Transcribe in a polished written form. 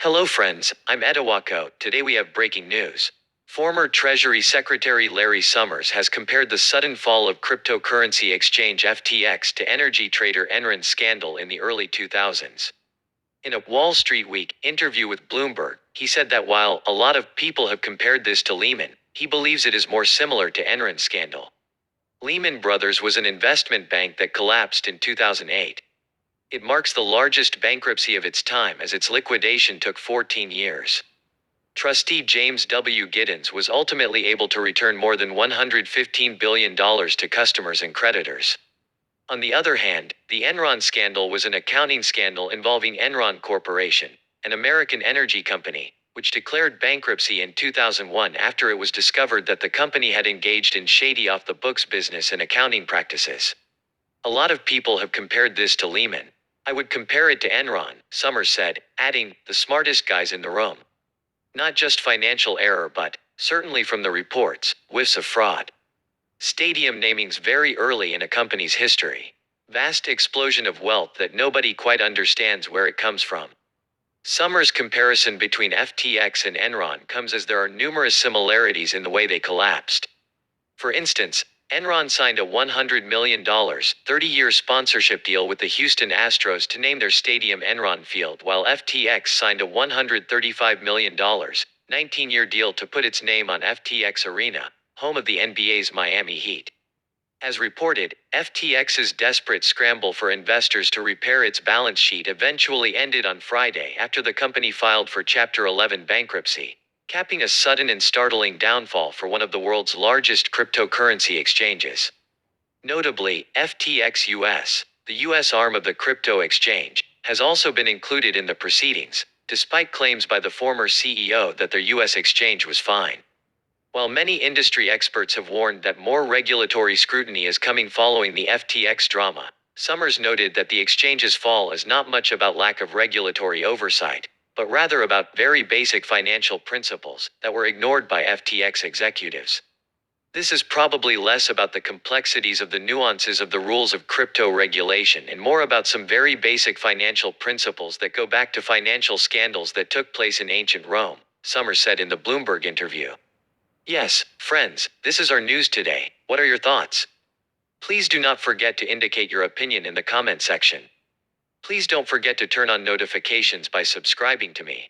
Hello friends, I'm EdiWako. Today we have breaking news. Former Treasury Secretary Larry Summers has compared the sudden fall of cryptocurrency exchange FTX to energy trader Enron's scandal in the early 2000s. In a Wall Street Week interview with Bloomberg, he said that while a lot of people have compared this to Lehman, he believes it is more similar to Enron's scandal. Lehman Brothers was an investment bank that collapsed in 2008. It marks the largest bankruptcy of its time as its liquidation took 14 years. Trustee James W. Giddens was ultimately able to return more than $115 billion to customers and creditors. On the other hand, the Enron scandal was an accounting scandal involving Enron Corporation, an American energy company, which declared bankruptcy in 2001 after it was discovered that the company had engaged in shady off-the-books business and accounting practices. A lot of people have compared this to Lehman. I would compare it to Enron, Summers said, adding, the smartest guys in the room. Not just financial error but, certainly from the reports, whiffs of fraud. Stadium namings very early in a company's history. Vast explosion of wealth that nobody quite understands where it comes from. Summers' comparison between FTX and Enron comes as there are numerous similarities in the way they collapsed. For instance, Enron signed a $100 million, 30-year sponsorship deal with the Houston Astros to name their stadium Enron Field, while FTX signed a $135 million, 19-year deal to put its name on FTX Arena, home of the NBA's Miami Heat. As reported, FTX's desperate scramble for investors to repair its balance sheet eventually ended on Friday after the company filed for Chapter 11 bankruptcy, capping a sudden and startling downfall for one of the world's largest cryptocurrency exchanges. Notably, FTX US, the US arm of the crypto exchange, has also been included in the proceedings, despite claims by the former CEO that their US exchange was fine. While many industry experts have warned that more regulatory scrutiny is coming following the FTX drama, Summers noted that the exchange's fall is not much about lack of regulatory oversight, but rather about very basic financial principles that were ignored by FTX executives. This is probably less about the complexities of the nuances of the rules of crypto regulation and more about some very basic financial principles that go back to financial scandals that took place in ancient Rome, Summers said in the Bloomberg interview. Yes, friends, this is our news today. What are your thoughts? Please do not forget to indicate your opinion in the comment section. Please don't forget to turn on notifications by subscribing to me.